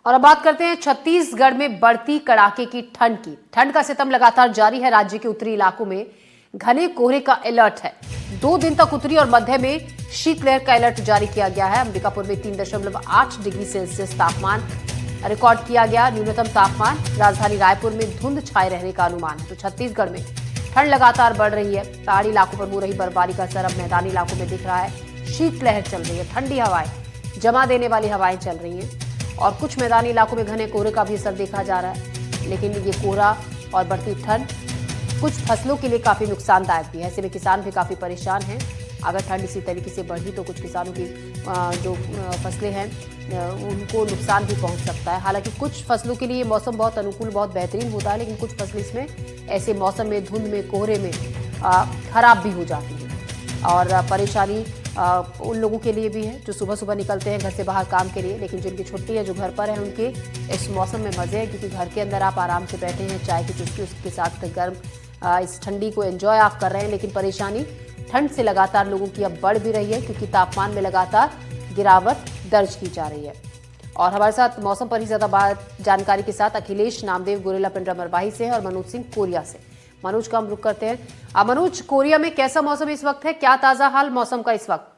और अब बात करते हैं छत्तीसगढ़ में बढ़ती कड़ाके की ठंड की। ठंड का सितम लगातार जारी है। राज्य के उत्तरी इलाकों में घने कोहरे का अलर्ट है। 2 दिन तक उत्तरी और मध्य में शीतलहर का अलर्ट जारी किया गया है। अंबिकापुर में 3.8 डिग्री सेल्सियस तापमान रिकॉर्ड किया गया। न्यूनतम तापमान राजधानी रायपुर में धुंध छाए रहने का अनुमान। तो छत्तीसगढ़ में ठंड लगातार बढ़ रही है। पहाड़ी इलाकों पर हो रही बर्फबारी का असर अब मैदानी इलाकों में दिख रहा है। शीतलहर चल रही है। ठंडी हवाएं, जमा देने वाली हवाएं चल रही हैं और कुछ मैदानी इलाकों में घने कोहरे का भी असर देखा जा रहा है। लेकिन ये कोहरा और बढ़ती ठंड कुछ फसलों के लिए काफी नुकसानदायक भी है। ऐसे में किसान भी काफी परेशान हैं। अगर ठंड इसी तरीके से बढ़ी तो कुछ किसानों की जो फसलें हैं उनको नुकसान भी पहुंच सकता है। हालांकि कुछ फसलों के लिए मौसम बहुत अनुकूल, बहुत बेहतरीन होता है, लेकिन कुछ फसलें इसमें ऐसे मौसम में, धुंध में, कोहरे में खराब भी हो जाती है। और परेशानी उन लोगों के लिए भी है जो सुबह सुबह निकलते हैं घर से बाहर काम के लिए, लेकिन जिनकी छुट्टी है, जो घर पर है, उनके इस मौसम में मजे हैं, क्योंकि घर के अंदर आप आराम से बैठे हैं, चाय की चुस्की उसके साथ गर्म इस ठंडी को एंजॉय आप कर रहे हैं। लेकिन परेशानी ठंड से लगातार लोगों की अब बढ़ भी रही है, क्योंकि तापमान में लगातार गिरावट दर्ज की जा रही है। और हमारे साथ मौसम पर ही ज्यादा बात जानकारी के साथ अखिलेश नामदेव गोरेला पिंडरा मरवाही से और मनोज सिंह कोरिया से। मनोज का हम रुख करते हैं। मनोज, कोरिया में कैसा मौसम इस वक्त है? क्या ताजा हाल मौसम का इस वक्त?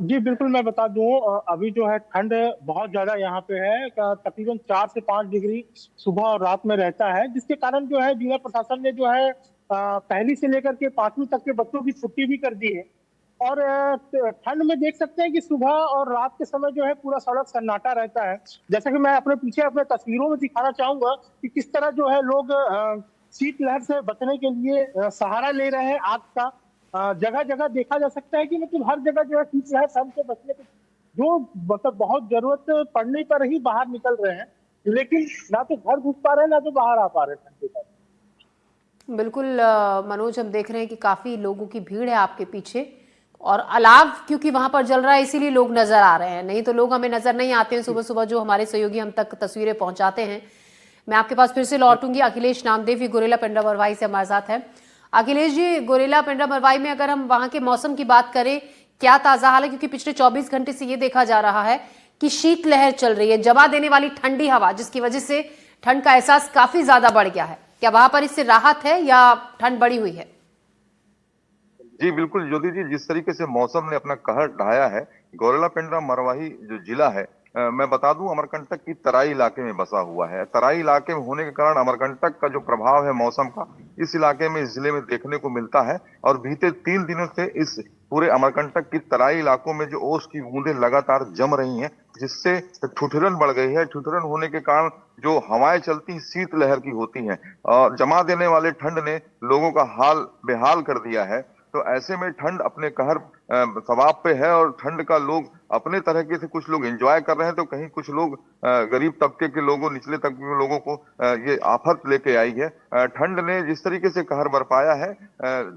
जी बिल्कुल, मैं बता दूं, अभी जो है ठंड बहुत ज्यादा यहाँ पे है। तकरीबन 4 से 5 डिग्री सुबह और रात में रहता है, जिसके कारण जो है जिला प्रशासन ने जो है पहली से लेकर के 5वीं तक के बच्चों की छुट्टी भी कर दी है। और ठंड में देख सकते हैं कि सुबह और रात के समय जो है पूरा सड़क सन्नाटा रहता है। जैसा कि मैं अपने पीछे अपने तस्वीरों में दिखाना चाहूंगा कि किस तरह जो है लोग शीतलहर से बचने के लिए सहारा ले रहे हैं आग का। जगह जगह देखा जा सकता है कि मतलब हर जगह जो है शीतलहर ठंड से बचने के जो मतलब बहुत जरूरत पड़ने पर ही बाहर निकल रहे हैं, लेकिन ना तो घर घुस पा रहे हैं ना तो बाहर आ पा रहे हैं ठंड के कारण। बिल्कुल मनोज, हम देख रहे हैं कि काफी लोगों की भीड़ है आपके पीछे, और अलाव क्योंकि वहां पर जल रहा है इसीलिए लोग नजर आ रहे हैं, नहीं तो लोग हमें नजर नहीं आते हैं सुबह सुबह जो हमारे सहयोगी हम तक तस्वीरें पहुंचाते हैं। मैं आपके पास फिर से लौटूंगी। अखिलेश नामदेव, ये गोरेला पिंडरा मरवाही से हमारे साथ है। अखिलेश जी, गोरेला पिंडरा मरवाही में अगर हम वहां के मौसम की बात करें, क्या ताजा हाल है? क्योंकि पिछले 24 घंटे से ये देखा जा रहा है कि शीतलहर चल रही है, जमा देने वाली ठंडी हवा, जिसकी वजह से ठंड का एहसास काफी ज्यादा बढ़ गया है। क्या वहां पर इससे राहत है या ठंड बढ़ी हुई है? जी बिल्कुल ज्योति जी, जिस तरीके से मौसम ने अपना कहर ढाया है, गोरेला पिंडरा मरवाही जो जिला है, मैं बता दूं, अमरकंटक की तराई इलाके में बसा हुआ है। तराई इलाके में होने के कारण अमरकंटक का जो प्रभाव है मौसम का, इस इलाके में, इस जिले में देखने को मिलता है। और बीते 3 दिनों से इस पूरे अमरकंटक की तराई इलाकों में जो ओस की बूंदें लगातार जम रही हैं, जिससे ठिठुरन बढ़ गई है। ठिठुरन होने के कारण जो हवाएं चलती शीतलहर की होती हैं और जमा देने वाले ठंड ने लोगों का हाल बेहाल कर दिया है। तो ऐसे में ठंड अपने कहर सवाब पे है और ठंड का लोग अपने तरीके से, कुछ लोग एंजॉय कर रहे हैं तो कहीं कुछ लोग गरीब तबके के लोगों, निचले तबके के लोगों को ये आफत लेके आई है। ठंड ने जिस तरीके से कहर बरपाया है,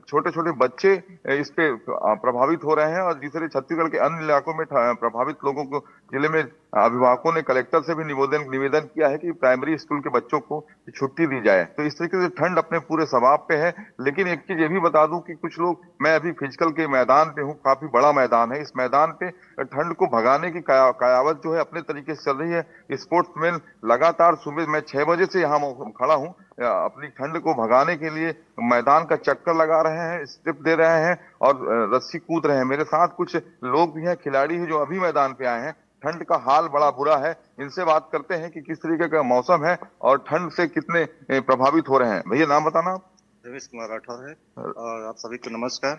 छोटे छोटे बच्चे इस पे प्रभावित हो रहे हैं। और दूसरे छत्तीसगढ़ के अन्य इलाकों में प्रभावित लोगों को, जिले में अभिभावकों ने कलेक्टर से भी निवेदन किया है कि प्राइमरी स्कूल के बच्चों को छुट्टी दी जाए। तो इस तरीके से ठंड अपने पूरे सवाब पे है। लेकिन एक चीज ये भी बता दूं कि कुछ लोग, मैं अभी फिजिकल के मैदान पे हूँ, काफी बड़ा मैदान है, इस मैदान पे ठंड को भगाने की कयावत जो है अपने तरीके से चल रही है। स्पोर्ट्समैन लगातार, सुबह मैं 6 बजे से यहाँ खड़ा हूँ, अपनी ठंड को भगाने के लिए मैदान का चक्कर लगा रहे हैं, स्टेप दे रहे हैं और रस्सी कूद रहे हैं। मेरे साथ कुछ लोग भी हैं, खिलाड़ी हैं, जो अभी मैदान पे आए हैं। ठंड का हाल बड़ा बुरा है। इनसे बात करते हैं कि किस तरीके का मौसम है और ठंड से कितने प्रभावित हो रहे हैं। भैया नाम बताना आप। रमेश कुमार राठौर है और आप सभी को नमस्कार।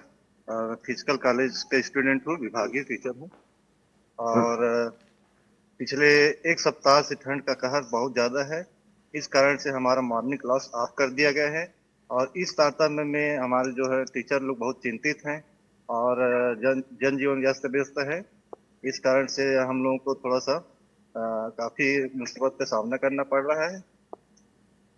फिजिकल कॉलेज का स्टूडेंट हूँ, विभागीय टीचर हूँ। और पिछले 1 सप्ताह से ठंड का कहर बहुत ज्यादा है। इस कारण से हमारा मॉर्निंग क्लास ऑफ कर दिया गया है और इस तारतम्य में हमारे जो है टीचर लोग बहुत चिंतित हैं और जनजीवन अस्त व्यस्त है। इस कारण से हम लोगों को थोड़ा सा काफी मुसीबत का सामना करना पड़ रहा है।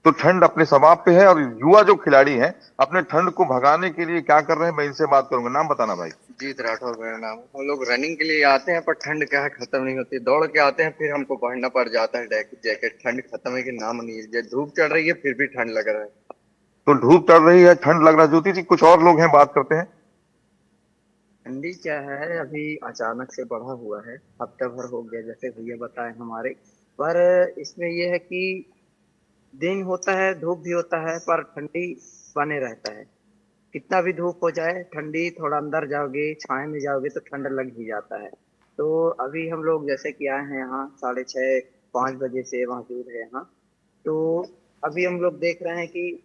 तो ठंड अपने सवाब पे है और युवा जो खिलाड़ी हैं अपने ठंड को भगाने के लिए क्या कर रहे हैं, मैं इनसे बात करूंगा। नाम बताना भाई। जीत राठौर मेरा नाम है। हम लोग रनिंग के लिए आते हैं पर ठंड क्या है खत्म नहीं होती। दौड़ के आते हैं फिर हमको पहनना पड़ जाता है जैकेट। ठंड खत्म है कि नाम नहीं है। धूप चढ़ रही है फिर भी ठंड लग रहा है। तो धूप चढ़ रही है, ठंड लग रहा है। ज्योति जी, कुछ और लोग हैं, बात करते हैं। ठंडी क्या है, अभी अचानक से बढ़ा हुआ है, हफ्ता भर हो गया जैसे भैया बताए हमारे। पर इसमें यह है कि दिन होता है, धूप भी होता है, पर ठंडी बने रहता है। कितना भी धूप हो जाए, ठंडी थोड़ा अंदर जाओगे, छाए में जाओगे तो ठंड लग ही जाता है। तो अभी हम लोग जैसे कि आए हैं यहाँ 6:30 5 बजे से मौजूद है यहाँ। तो अभी हम लोग देख रहे हैं कि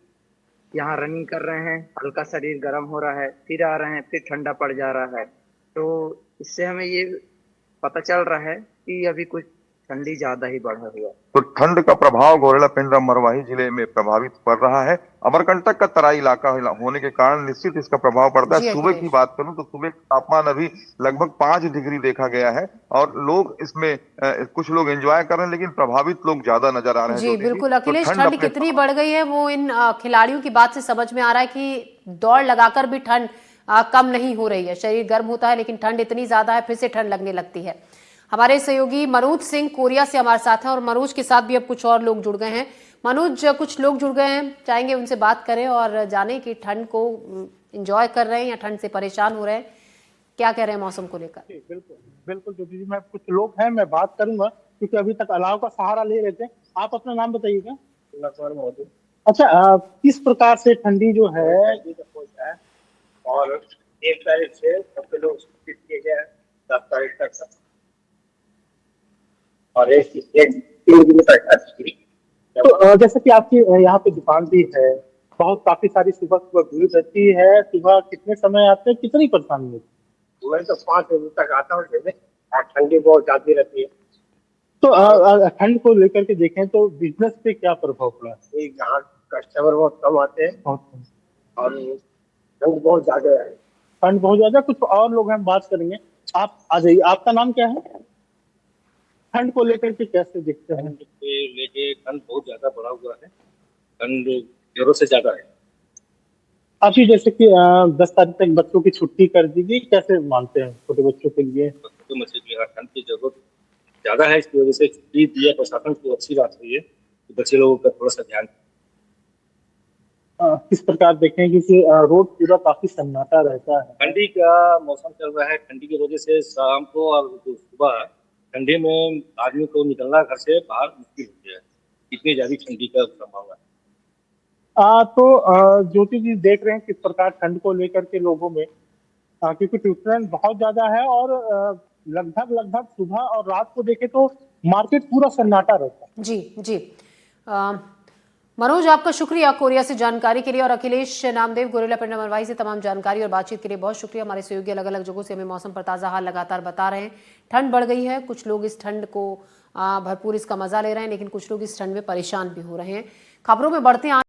यहाँ रनिंग कर रहे हैं, हल्का शरीर गर्म हो रहा है, फिर आ रहे हैं, फिर ठंडा पड़ जा रहा है। तो इससे हमें ये पता चल रहा है कि अभी कुछ ठंडी ज्यादा ही बढ़ा हुआ है। तो ठंड का प्रभाव गौरेला पेंड्रा मरवाही जिले में प्रभावित पड़ रहा है। अमरकंटक का तराई इलाका होने के कारण निश्चित इसका प्रभाव पड़ता है। जी सुबह की अखिलेश। बात करूं तो सुबह का तापमान अभी लगभग 5 डिग्री देखा गया है और लोग इसमें कुछ लोग एंजॉय कर रहे हैं, लेकिन प्रभावित लोग ज्यादा नजर आ रहे हैं जी ज्योति जी। बिल्कुल तो अखिलेश, ठंड ठंड अपने कितनी बढ़ गई है वो इन खिलाड़ियों की बात से समझ में आ रहा है कि दौड़ लगाकर भी ठंड कम नहीं हो रही है। शरीर गर्म होता है लेकिन ठंड इतनी ज्यादा है, फिर से ठंड लगने लगती है। हमारे सहयोगी मनोज सिंह कोरिया से हमारे साथ हैं और मनोज के साथ भी अब कुछ और लोग जुड़ गए हैं। मनोज, कुछ लोग जुड़ गए हैं, चाहेंगे उनसे बात करें और जाने कि ठंड को एंजॉय कर रहे हैं या ठंड से परेशान हो रहे हैं, क्या कह रहे हैं मौसम को लेकर। जी, बिल्कुल बिल्कुल ज्योति जी, मैं कुछ लोग हैं, मैं बात करूंगा क्योंकि अभी तक अलाव का सहारा ले रहे थे। आप अपना नाम बताइएगा। अच्छा, किस प्रकार से ठंडी जो है और 1 तारीख से सबके लोग सूचित किए गए हैं 10 तारीख तक और एक 3 दिन तक। तो जैसे कि आपकी यहाँ पे दुकान भी है, बहुत काफी सारी सुबह सुबह भीड़ रहती है। सुबह कितने समय आते हैं, कितनी परेशानी होती है? मैं तो 5 बजे तक आता हूँ लेने और ठंडी बहुत ज्यादा रहती है। तो ठंड को लेकर के देखें तो बिजनेस पे क्या प्रभाव पड़ा है? यहाँ कस्टमर बहुत कम आते हैं बहुत कम। और ठंड बहुत ज्यादा है। ठंड बहुत ज्यादा। कुछ और लोग हैं, बात करेंगे। आप आ जाइए, आपका नाम क्या है? ठंड को लेकर के कैसे दिखते हैं? लेके ठंड बहुत ज्यादा बढ़ा हुआ है, ठंड जोरों से ज्यादा है। अभी जैसे कि 10 तारीख तक बच्चों की छुट्टी कर दी गई, कैसे मानते हैं छोटे बच्चों के लिए? तो मुझे जो है ठंड की जरूरत ज्यादा है, इसकी वजह से छुट्टी दिया प्रशासन को अच्छी बात हुई है कि बच्चे लोगों का थोड़ा सा ध्यान। किस प्रकार देखें, क्योंकि रोड पूरा काफी सन्नाटा रहता है। ठंडी का मौसम चल रहा है, ठंडी की वजह से शाम को और सुबह ठंडी में आदमी को निकलना घर से बाहर मुश्किल हो गया है, इतनी ज्यादा ठंडी का संभावना है। तो ज्योति जी देख रहे हैं किस प्रकार ठंड को लेकर के लोगों में, क्योंकि ट्यूशन बहुत ज्यादा है और लगभग लगभग सुबह और रात को देखें तो मार्केट पूरा सन्नाटा रहता है। जी जी। मनोज, आपका शुक्रिया कोरिया से जानकारी के लिए, और अखिलेश नामदेव गोरेला पेंड्रा मरवाही से तमाम जानकारी और बातचीत के लिए बहुत शुक्रिया। हमारे सहयोगी अलग अलग जगहों से हमें मौसम पर ताज़ा हाल लगातार बता रहे हैं। ठंड बढ़ गई है, कुछ लोग इस ठंड को भरपूर इसका मजा ले रहे हैं, लेकिन कुछ लोग इस ठंड में परेशान भी हो रहे हैं। खबरों में बढ़ते हैं।